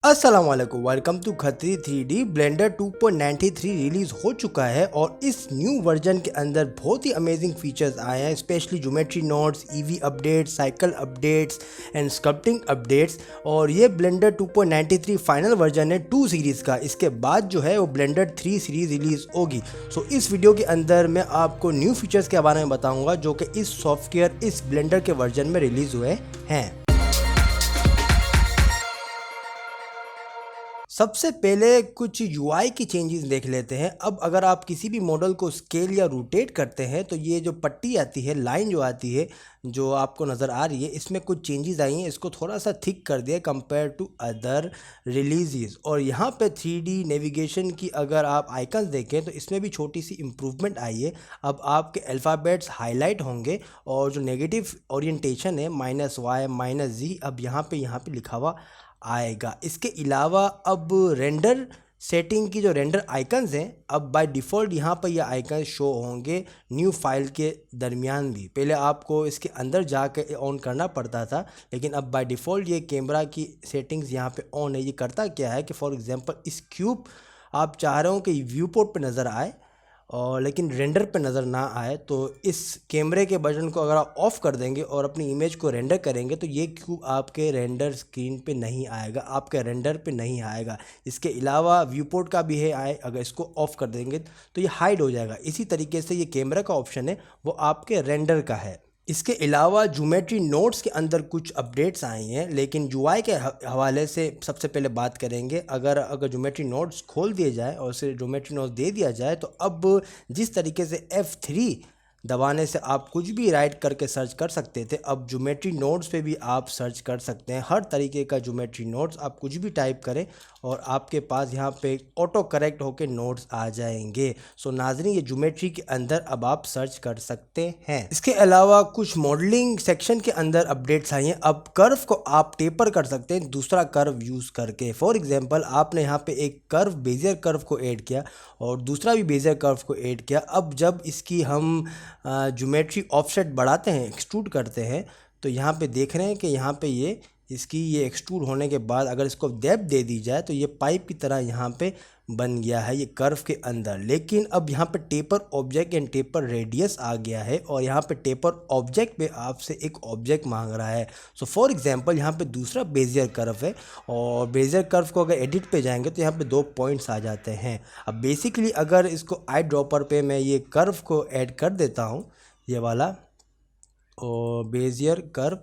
अस्सलाम वालेकुम, welcome to Khatri 3D। Blender 2.93 release हो चुका है और इस न्यू वर्जन के अंदर बहुत ही अमेजिंग फीचर्स आए हैं, specially geometry nodes, EV updates, cycle updates and sculpting updates. और ये ब्लेंडर 2.93 फाइनल वर्जन है 2 सीरीज़ का। इसके बाद जो है वो ब्लेंडर 3 सीरीज़ रिलीज़ होगी। सो इस वीडियो के अंदर मैं आपको न्यू फीचर्स के बारे में बताऊँगा जो कि इस सॉफ्टवेयर इस ब्लेंडर के वर्जन में रिलीज़ हुए हैं। सबसे पहले कुछ यूआई की चेंजेस देख लेते हैं। अब अगर आप किसी भी मॉडल को स्केल या रोटेट करते हैं तो ये जो पट्टी आती है, लाइन जो आती है, जो आपको नज़र आ रही है, इसमें कुछ चेंजेस आई हैं। इसको थोड़ा सा थिक कर दिया कंपेयर टू अदर रिलीजेस। और यहाँ पे 3D नेविगेशन की अगर आप आइकन्स देखें तो इसमें भी छोटी सी इम्प्रूवमेंट आई है। अब आपके अल्फ़ाबेट्स हाईलाइट होंगे और जो नेगेटिव ओरिएंटेशन है -y -z अब यहाँ पे लिखा हुआ आएगा। इसके अलावा अब रेंडर सेटिंग की जो रेंडर आइकन्स हैं, अब बाय डिफ़ॉल्ट यहाँ पर ये आइकन शो होंगे न्यू फाइल के दरमियान भी। पहले आपको इसके अंदर जाकर ऑन करना पड़ता था, लेकिन अब बाय डिफ़ॉल्ट ये कैमरा की सेटिंग्स यहाँ पे ऑन है। ये करता क्या है कि फॉर एग्जांपल इस क्यूब आप चाह रहे हो कि व्यू पोर्ट पर नज़र आए और लेकिन रेंडर पे नज़र ना आए, तो इस कैमरे के बटन को अगर आप ऑफ़ कर देंगे और अपनी इमेज को रेंडर करेंगे तो ये क्यूब आपके रेंडर स्क्रीन पे नहीं आएगा, आपके रेंडर पे नहीं आएगा। इसके अलावा व्यू पोर्ट का भी है अगर इसको ऑफ़ कर देंगे तो ये हाइड हो जाएगा। इसी तरीके से ये कैमरा का ऑप्शन है वो आपके रेंडर का है। इसके अलावा ज्योमेट्री नोड्स के अंदर कुछ अपडेट्स आई हैं, लेकिन यूआई के हवाले से सबसे पहले बात करेंगे। अगर ज्योमेट्री नोड्स खोल दिए जाए और उसे ज्योमेट्री नोड्स दे दिया जाए तो अब जिस तरीके से F3 दबाने से आप कुछ भी राइट करके सर्च कर सकते थे, अब ज्योमेट्री नोड्स पे भी आप सर्च कर सकते हैं। हर तरीके का ज्योमेट्री नोड्स आप कुछ भी टाइप करें और आपके पास यहाँ पे ऑटो करेक्ट होके नोड्स आ जाएंगे। सो नाज़रीन, ये ज्योमेट्री के अंदर अब आप सर्च कर सकते हैं। इसके अलावा कुछ मॉडलिंग सेक्शन के अंदर अपडेट्स आई हैं। अब कर्व को आप टेपर कर सकते हैं दूसरा कर्व यूज़ करके। फॉर एग्जांपल आपने यहाँ पे एक कर्व बेजियर कर्व को ऐड किया और दूसरा भी बेजियर कर्व को ऐड किया। अब जब इसकी हम ज्योमेट्री ऑफसेट बढ़ाते हैं, एक्सट्रूड करते हैं, तो यहाँ पे देख रहे हैं कि यहाँ पे ये एक्सट्रूड होने के बाद अगर इसको डेप्थ दे दी जाए तो ये पाइप की तरह यहाँ पे बन गया है ये कर्व के अंदर। लेकिन अब यहाँ पे taper object and taper radius आ गया है और यहाँ पे टेपर ऑब्जेक्ट पे आपसे एक ऑब्जेक्ट मांग रहा है। सो फॉर एग्जांपल यहाँ पे दूसरा बेजियर कर्व है और बेजियर कर्व को अगर एडिट पे जाएंगे तो यहाँ पे 2 पॉइंट्स आ जाते हैं। अब बेसिकली अगर इसको आई ड्रॉपर पे मैं ये कर्व को ऐड कर देता हूँ, ये वाला और बेजियर कर्व,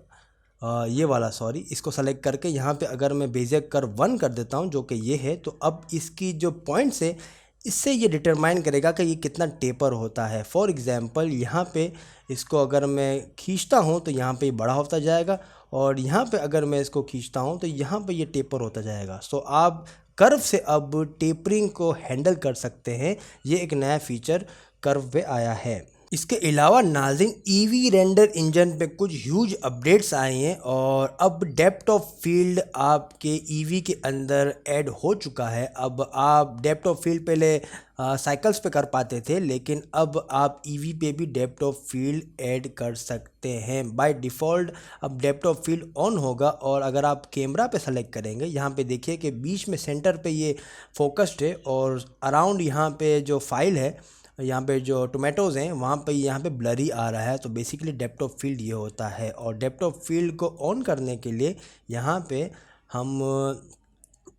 ये वाला सॉरी, इसको सेलेक्ट करके यहाँ पे अगर मैं बेजियर कर्व 1 कर देता हूँ जो कि ये है, तो अब इसकी जो पॉइंट्स है इससे ये डिटरमाइन करेगा कि ये कितना टेपर होता है। फॉर एग्जांपल यहाँ पे इसको अगर मैं खींचता हूँ तो यहाँ पे ये बड़ा होता जाएगा और यहाँ पे अगर मैं इसको खींचता हूँ तो यहाँ पे ये टेपर होता जाएगा। सो आप कर्व से अब टेपरिंग को हैंडल कर सकते हैं। ये एक नया फीचर कर्व पे आया है। इसके अलावा नाज़रीन, ईवी रेंडर इंजन पे कुछ ह्यूज अपडेट्स आए हैं और अब डेप्थ ऑफ फील्ड आपके ईवी के अंदर ऐड हो चुका है। अब आप डेप्थ ऑफ फील्ड पहले साइकिल्स पे कर पाते थे, लेकिन अब आप ईवी पे भी डेप्थ ऑफ फील्ड ऐड कर सकते हैं। बाय डिफ़ॉल्ट अब डेप्थ ऑफ फील्ड ऑन होगा और अगर आप कैमरा पे सेलेक्ट करेंगे, यहाँ पे देखिए कि बीच में सेंटर पे ये फोकस्ड है और अराउंड यहाँ पे जो फाइल है, यहाँ पे जो टोमेटोज़ हैं वहाँ पे यहाँ पे ब्लरी आ रहा है। तो बेसिकली डेप्थ ऑफ फील्ड ये होता है। और डेप्थ ऑफ फील्ड को ऑन करने के लिए यहाँ पे हम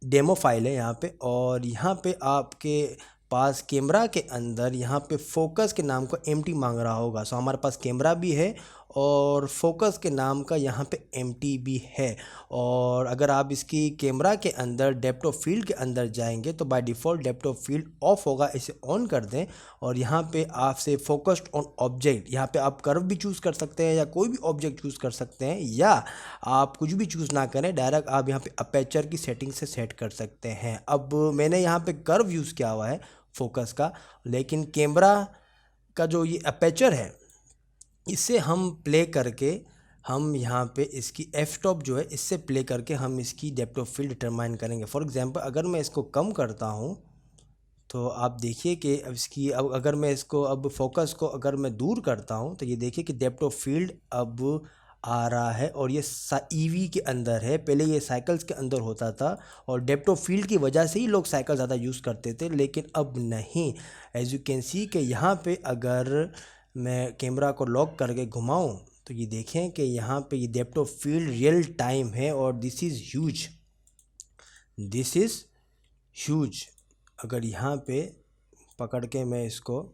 डेमो फाइल है यहाँ पे, और यहाँ पे आपके पास कैमरा के अंदर यहाँ पे फोकस के नाम को एम्प्टी मांग रहा होगा। सो हमारे पास कैमरा भी है और फोकस के नाम का यहाँ पे एम्प्टी भी है। और अगर आप इसकी कैमरा के अंदर डेप्थ ऑफ फील्ड के अंदर जाएंगे तो by default depth of field of होगा। इसे ऑन कर दें और यहाँ पे आपसे फोकस्ड ऑन ऑब्जेक्ट, यहाँ पे आप कर्व भी चूज़ कर सकते हैं या कोई भी ऑब्जेक्ट चूज़ कर सकते हैं, या आप कुछ भी चूज़ ना करें, डायरेक्ट आप यहाँ पे अपर्चर की सेटिंग से सेट कर सकते हैं। अब मैंने यहाँ पे कर्व यूज़ किया हुआ है फोकस का, लेकिन कैमरा का जो ये अपर्चर है इससे हम प्ले करके हम यहाँ पे इसकी एफ टॉप जो है इससे प्ले करके हम इसकी डेप्थ ऑफ फील्ड डिटरमाइन करेंगे। फॉर एग्जांपल अगर मैं इसको कम करता हूँ तो आप देखिए कि अब इसकी अगर मैं इसको अब फोकस को अगर मैं दूर करता हूँ तो ये देखिए कि डेप्थ ऑफ फील्ड अब आ रहा है और ये ईवी के अंदर है। पहले ये साइकिल्स के अंदर होता था और डेप्थ ऑफ फील्ड की वजह से ही लोग साइकिल ज़्यादा यूज़ करते थे, लेकिन अब नहीं। एज यू कैन सी कि यहाँ पे अगर मैं कैमरा को लॉक करके घुमाऊँ तो ये देखें कि यहाँ पे ये depth of field real time है और this is huge, this is huge. अगर यहाँ पे पकड़ के मैं इसको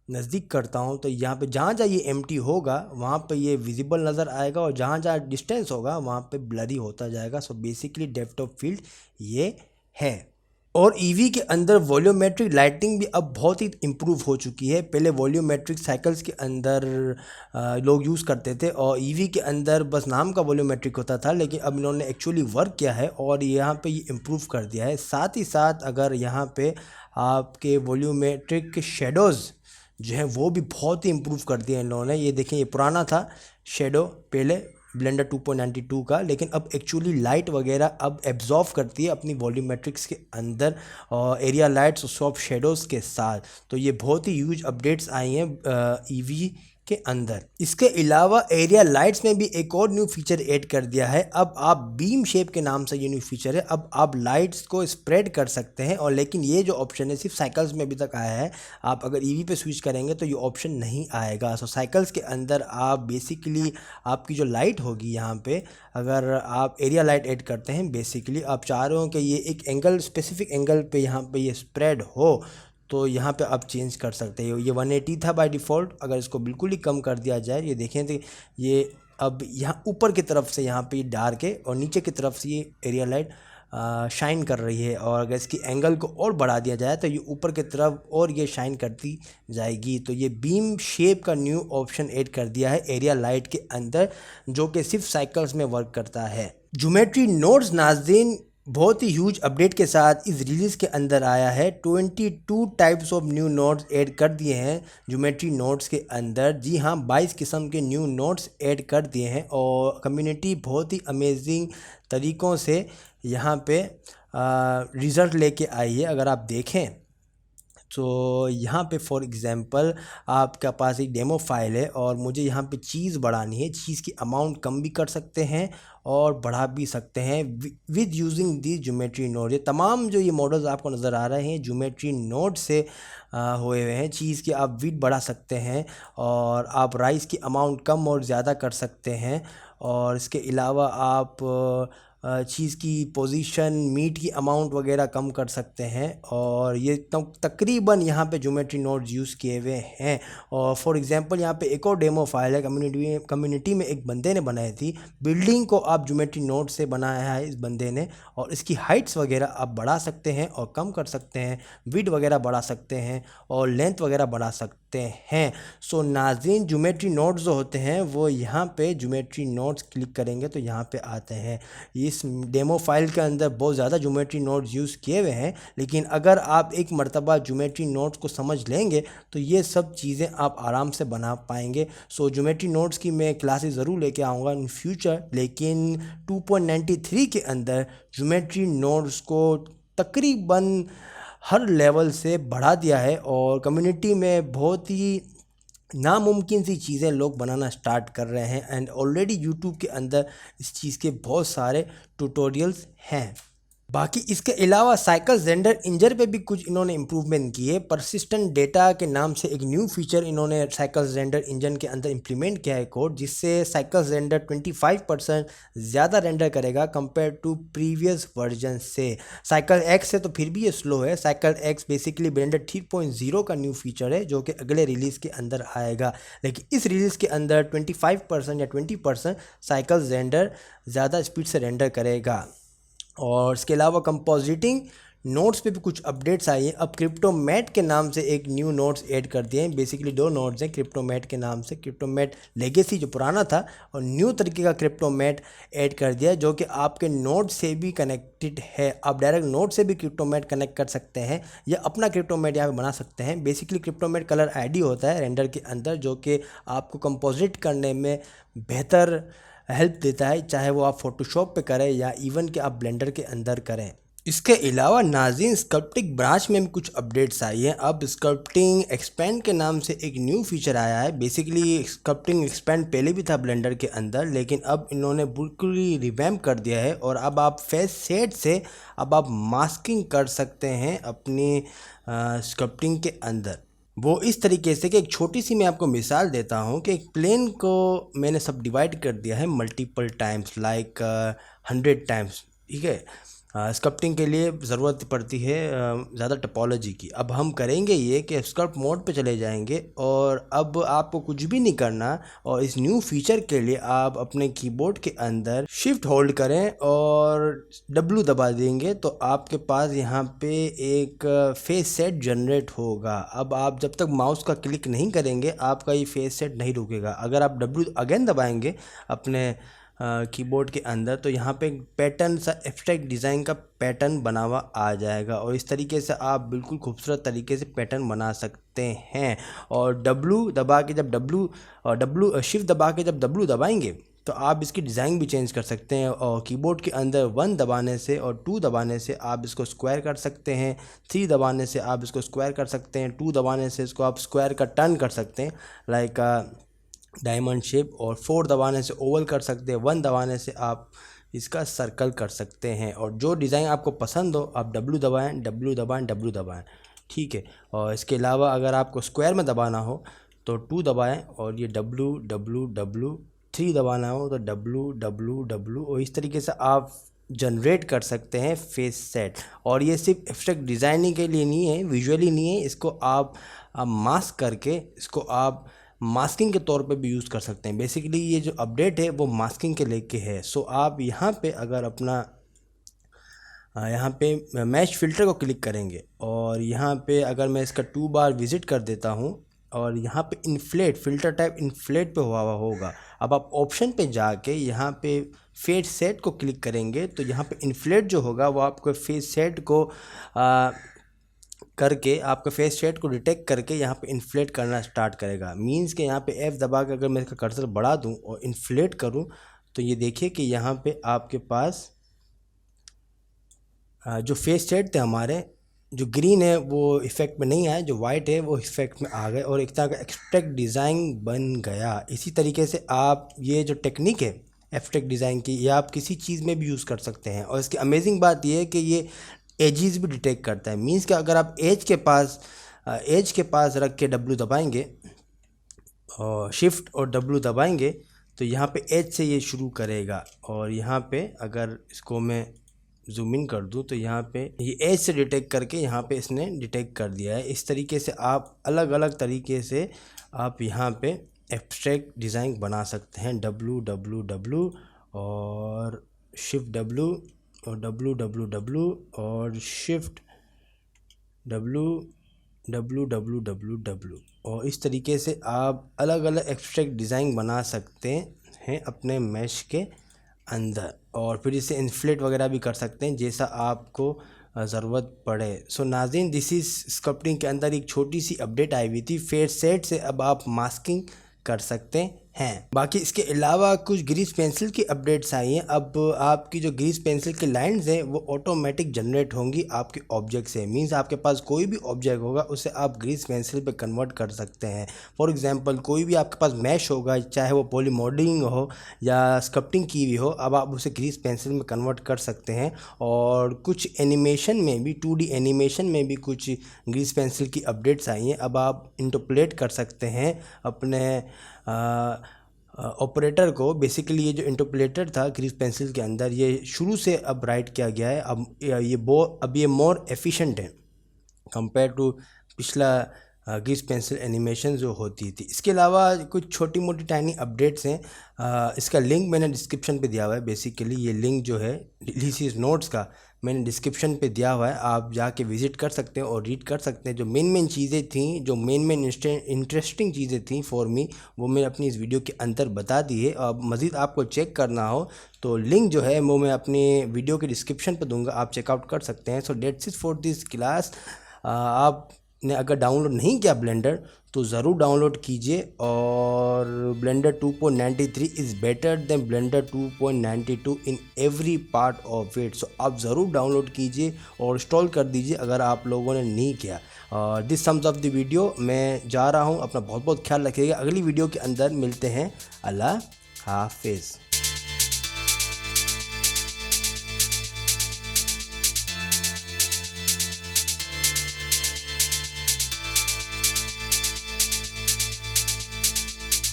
नज़दीक करता हूँ तो यहाँ पे जहाँ जहाँ ये एम्प्टी होगा वहाँ पे ये विजिबल नज़र आएगा और जहाँ जहाँ डिस्टेंस होगा वहाँ पे ब्लरी होता जाएगा। So basically depth of field ये है। और ईवी के अंदर वॉल्यूमेट्रिक लाइटिंग भी अब बहुत ही इम्प्रूव हो चुकी है। पहले वॉल्यूमेट्रिक साइकिल्स के अंदर लोग यूज़ करते थे और ईवी के अंदर बस नाम का वॉल्यूमेट्रिक होता था, लेकिन अब इन्होंने एक्चुअली वर्क किया है और यहाँ पे ये इम्प्रूव कर दिया है। साथ ही साथ अगर यहाँ पे आपके वॉल्यूमेट्रिक शेडोज़ जो है वो भी बहुत ही इम्प्रूव कर दिया इन्होंने। ये देखें, ये पुराना था शेडो पहले ब्लेंडर 2.92 का, लेकिन अब एक्चुअली लाइट वगैरह अब एब्जॉर्व करती है अपनी वॉल्यूमेट्रिक्स के अंदर और एरिया लाइट्स और सॉफ्ट शेडोज़ के साथ। तो ये बहुत ही ह्यूज अपडेट्स आई हैं ईवी के अंदर। इसके अलावा एरिया लाइट्स में भी एक और न्यू फीचर ऐड कर दिया है। अब आप बीम शेप के नाम से ये न्यू फीचर है। अब आप लाइट्स को स्प्रेड कर सकते हैं और लेकिन ये जो ऑप्शन है सिर्फ साइकिल्स में अभी तक आया है। आप अगर ईवी पे स्विच करेंगे तो ये ऑप्शन नहीं आएगा। सो साइकिल्स के अंदर आप बेसिकली आपकी जो लाइट होगी यहाँ पे, अगर आप एरिया लाइट ऐड करते हैं, बेसिकली आप चाह रहे हो कि ये एक एंगल, स्पेसिफिक एंगल पे यहाँ पे ये स्प्रेड हो, तो यहाँ पे आप चेंज कर सकते हो। ये 180 था बाय डिफ़ॉल्ट, अगर इसको बिल्कुल ही कम कर दिया जाए, ये देखें तो ये अब यहाँ ऊपर की तरफ से यहाँ पे डार्क है और नीचे की तरफ से ये एरिया लाइट शाइन कर रही है। और अगर इसकी एंगल को और बढ़ा दिया जाए तो ये ऊपर की तरफ और ये शाइन करती जाएगी। तो ये बीम शेप का न्यू ऑप्शन ऐड कर दिया है एरिया लाइट के अंदर, जो कि सिर्फ साइकिल्स में वर्क करता है। ज्योमेट्री नोड्स नाज़रीन बहुत ही ह्यूज अपडेट के साथ इस रिलीज़ के अंदर आया है। 22 types of new nodes add कर दिए हैं ज्योमेट्री नोड्स के अंदर। जी हाँ, 22 किस्म के न्यू नोड्स ऐड कर दिए हैं और कम्युनिटी बहुत ही अमेजिंग तरीक़ों से यहाँ पे रिज़ल्ट लेके आई है। अगर आप देखें तो यहाँ पे फॉर एग्ज़ाम्पल आपके पास एक डेमो फाइल है और मुझे यहाँ पे चीज़ बढ़ानी है। चीज़ की अमाउंट कम भी कर सकते हैं और बढ़ा भी सकते हैं with using the geometry node. ये तमाम जो ये मॉडल्स आपको नज़र आ रहे हैं ज्योमेट्री नोड से हुए हुए हैं। चीज़ की आप विड्थ बढ़ा सकते हैं और आप राइस की अमाउंट कम और ज़्यादा कर सकते हैं और इसके अलावा आप चीज़ की पोजीशन, मीट की अमाउंट वगैरह कम कर सकते हैं। और ये तकरीबन यहाँ पे ज्योमेट्री नोड्स यूज़ किए हुए हैं। और फॉर एग्जांपल यहाँ पे एक और डेमो फाइल है कम्युनिटी में एक बंदे ने बनाई थी। बिल्डिंग को आप ज्योमेट्री नोड से बनाया है इस बंदे ने और इसकी हाइट्स वगैरह आप बढ़ा सकते हैं और कम कर सकते हैं, विड्थ वगैरह बढ़ा सकते हैं और लेंथ वगैरह बढ़ा सकते हैं। सो नाज़रीन, ज्योमेट्री नोड्स जो होते हैं वो यहाँ पे ज्योमेट्री नोड्स क्लिक करेंगे तो यहाँ पे आते हैं। इस डेमो फाइल के अंदर बहुत ज़्यादा ज्योमेट्री नोड्स यूज़ किए हुए हैं, लेकिन अगर आप एक मर्तबा ज्योमेट्री नोड्स को समझ लेंगे तो ये सब चीज़ें आप आराम से बना पाएंगे। सो ज्योमेट्री नोड्स की मैं क्लासेस ज़रूर लेके आऊँगा इन फ्यूचर, लेकिन 2.93 के अंदर ज्योमेट्री नोड्स को तकरीबन हर लेवल से बढ़ा दिया है और कम्युनिटी में बहुत ही नामुमकिन सी चीज़ें लोग बनाना स्टार्ट कर रहे हैं एंड ऑलरेडी यूट्यूब के अंदर इस चीज़ के बहुत सारे ट्यूटोरियल्स हैं। बाकी इसके अलावा साइकिल रेंडर इंजन पे भी कुछ इन्होंने इम्प्रूवमेंट किए। परसिस्टेंट डेटा के नाम से एक न्यू फीचर इन्होंने साइकिल रेंडर इंजन के अंदर इम्प्लीमेंट किया है कोड, जिससे साइकिल रेंडर 25% ज़्यादा रेंडर करेगा कंपेयर टू प्रीवियस वर्जन से। साइकिल एक्स से तो फिर भी ये स्लो है। साइकिल एक्स बेसिकली ब्लेंडर 3.0 का न्यू फीचर है जो कि अगले रिलीज़ के अंदर आएगा, लेकिन इस रिलीज़ के अंदर 25% या 20% साइकिल रेंडर ज़्यादा स्पीड से रेंडर करेगा। और इसके अलावा कंपोजिटिंग नोट्स पे भी कुछ अपडेट्स आई हैं। अब क्रिप्टोमेट के नाम से एक न्यू नोट्स ऐड कर दिए हैं। बेसिकली 2 नोट्स हैं क्रिप्टोमेट के नाम से। क्रिप्टोमेट लेगेसी जो पुराना था और न्यू तरीके का क्रिप्टोमेट ऐड कर दिया जो कि आपके नोड से भी कनेक्टेड है। आप डायरेक्ट नोड से भी क्रिप्टोमेट कनेक्ट कर सकते हैं या अपना क्रिप्टोमेट यहाँ पे बना सकते हैं। बेसिकली क्रिप्टोमेट कलर आईडी होता है रेंडर के अंदर जो कि आपको कंपोजिट करने में बेहतर हेल्प देता है, चाहे वो आप फोटोशॉप पे करें या इवन कि आप ब्लेंडर के अंदर करें। इसके अलावा नाज़रीन स्कल्पटिंग ब्रांच में भी कुछ अपडेट्स आई हैं। अब स्कल्पटिंग एक्सपेंड के नाम से एक न्यू फीचर आया है। बेसिकली स्कल्पटिंग एक्सपेंड पहले भी था ब्लेंडर के अंदर, लेकिन अब इन्होंने बिल्कुल ही रिवैम्प कर दिया है और अब आप फेस सेट से अब आप मास्किंग कर सकते हैं अपनी स्कल्पटिंग के अंदर। वो इस तरीके से कि एक छोटी सी मैं आपको मिसाल देता हूँ कि एक प्लेन को मैंने सब डिवाइड कर दिया है मल्टीपल टाइम्स, लाइक 100 टाइम्स, ठीक है। स्कल्पटिंग के लिए ज़रूरत पड़ती है ज़्यादा टपोलॉजी की। अब हम करेंगे ये कि स्कल्प्ट मोड पे चले जाएंगे और अब आपको कुछ भी नहीं करना, और इस न्यू फीचर के लिए आप अपने कीबोर्ड के अंदर शिफ्ट होल्ड करें और W दबा देंगे तो आपके पास यहाँ पे एक फेस सेट जनरेट होगा। अब आप जब तक माउस का क्लिक नहीं करेंगे आपका ये फेस सेट नहीं रुकेगा। अगर आप W अगेन दबाएंगे अपने कीबोर्ड के अंदर तो यहाँ पे पैटर्न सा एब्स्ट्रैक्ट डिज़ाइन का पैटर्न बना हुआ आ जाएगा और इस तरीके से आप बिल्कुल खूबसूरत तरीके से पैटर्न बना सकते हैं। और W दबा के जब W शिफ्ट दबा के जब W दबाएंगे तो आप इसकी डिज़ाइन भी चेंज कर सकते हैं। और कीबोर्ड के अंदर 1 दबाने से और 2 दबाने से आप इसको स्क्वायर कर सकते हैं, 3 दबाने से आप इसको स्क्वायर कर सकते हैं, 2 दबाने से इसको आप स्क्वायर का टर्न कर सकते हैं लाइक डायमंड शेप, और 4 दबाने से ओवल कर सकते हैं, 1 दबाने से आप इसका सर्कल कर सकते हैं। और जो डिज़ाइन आपको पसंद हो आप W दबाएं, W दबाएं, W दबाएं, ठीक है। और इसके अलावा अगर आपको स्क्वायर में दबाना हो तो 2 दबाएं और ये W W W, 3 दबाना हो तो W W W, और इस तरीके से आप जनरेट कर सकते हैं फेस सेट। और ये सिर्फ एब्स्ट्रैक्ट डिज़ाइनिंग के लिए नहीं है, विजुअली नहीं है, इसको आप मास्क करके इसको आप मास्किंग के तौर पे भी यूज़ कर सकते हैं। बेसिकली ये जो अपडेट है वो मास्किंग के लेके है। सो आप यहाँ पे अगर अपना यहाँ पे मैश फ़िल्टर को क्लिक करेंगे और यहाँ पे अगर मैं इसका 2 बार विज़िट कर देता हूँ और यहाँ पे इन्फ्लेट फ़िल्टर टाइप इन्फ्लेट पे हुआ होगा। अब आप ऑप्शन पे जाके यहाँ पे फेस सेट को क्लिक करेंगे तो यहाँ पे इन्फ्लेट जो होगा वो आपको फेस सेट को करके आपके फेस सेट को डिटेक्ट करके यहाँ पे इन्फ्लेट करना स्टार्ट करेगा। मींस के यहाँ पे F दबा के अगर मैं इसका कर्सर बढ़ा दूँ और इन्फ्लेट करूँ तो ये देखिए कि यहाँ पे आपके पास जो फेस सेट थे हमारे, जो ग्रीन है वो इफ़ेक्ट में नहीं आए, जो वाइट है वो इफ़ेक्ट में आ गए और एक तरह का एब्स्ट्रैक्ट डिज़ाइन बन गया। इसी तरीके से आप ये जो टेक्निक है एब्स्ट्रैक्ट डिज़ाइन की, ये आप किसी चीज़ में भी यूज़ कर सकते हैं। और इसकी अमेजिंग बात ये है कि ये एजेस भी डिटेक्ट करता है। मींस कि अगर आप एज के पास रख के W दबाएंगे और शिफ्ट और W दबाएंगे तो यहाँ पे एज से ये शुरू करेगा। और यहाँ पे अगर इसको मैं जूम इन कर दूँ तो यहाँ पे ये एज से डिटेक्ट करके यहाँ पे इसने डिटेक्ट कर दिया है। इस तरीके से आप अलग अलग तरीके से आप यहाँ पे एब्स्ट्रैक्ट डिज़ाइन बना सकते हैं। W W W और शिफ्ट W और W W W और shift W W W W W, और इस तरीके से आप अलग अलग एब्स्ट्रैक्ट डिज़ाइन बना सकते हैं अपने मैश के अंदर। और फिर इसे इन्फ्लेट वगैरह भी कर सकते हैं जैसा आपको ज़रूरत पड़े। सो नाज़रीन, दिस इज़ स्कल्पटिंग के अंदर एक छोटी सी अपडेट आई हुई थी। फेस सेट से अब आप मास्किंग कर सकते हैं। बाकी इसके अलावा कुछ ग्रीस पेंसिल की अपडेट्स आई हैं। अब आपकी जो ग्रीस पेंसिल की लाइंस हैं वो ऑटोमेटिक जनरेट होंगी आपके ऑब्जेक्ट से। मींस आपके पास कोई भी ऑब्जेक्ट होगा उसे आप ग्रीस पेंसिल पे कन्वर्ट कर सकते हैं। फॉर एग्जांपल कोई भी आपके पास मैश होगा, चाहे वो पॉली मॉडलिंग हो या स्कल्पटिंग की हुई हो, अब आप उसे ग्रीस पेंसिल में कन्वर्ट कर सकते हैं। और कुछ एनिमेशन में भी 2D एनिमेशन में भी कुछ ग्रीस पेंसिल की अपडेट्स आई हैं। अब आप इंटरपोलेट कर सकते हैं अपने ऑपरेटर को। बेसिकली ये जो इंटरपोलेटर था ग्रीस पेंसिल के अंदर, ये शुरू से अब राइट किया गया है। अब ये मोर एफिशिएंट है कंपेयर टू पिछला ग्रीस पेंसिल एनिमेशन जो होती थी। इसके अलावा कुछ छोटी मोटी टाइनी अपडेट्स हैं। इसका लिंक मैंने डिस्क्रिप्शन पे दिया हुआ है। बेसिकली ये लिंक जो है रिलीज नोट्स का मैंने डिस्क्रिप्शन पे दिया हुआ है, आप जाके विज़िट कर सकते हैं और रीड कर सकते हैं। जो मेन चीज़ें थी, जो मेन इंटरेस्टिंग चीज़ें थी फॉर मी, वो मैं अपनी इस वीडियो के अंदर बता दी है। अब मज़ीद आपको चेक करना हो तो लिंक जो है वो मैं अपने वीडियो के डिस्क्रिप्शन पर दूंगा, आप चेकआउट कर सकते हैं। So that's it for this class. आप ने अगर डाउनलोड नहीं किया ब्लेंडर तो ज़रूर डाउनलोड कीजिए। और Blender 2.93 is better than Blender 2.92 in every part of it. So आप ज़रूर डाउनलोड कीजिए और इंस्टॉल कर दीजिए अगर आप लोगों ने नहीं किया। This sums of the video. मैं जा रहा हूँ, अपना बहुत बहुत ख्याल रखिएगा। अगली वीडियो के अंदर मिलते हैं। अल्लाह हाफिज़।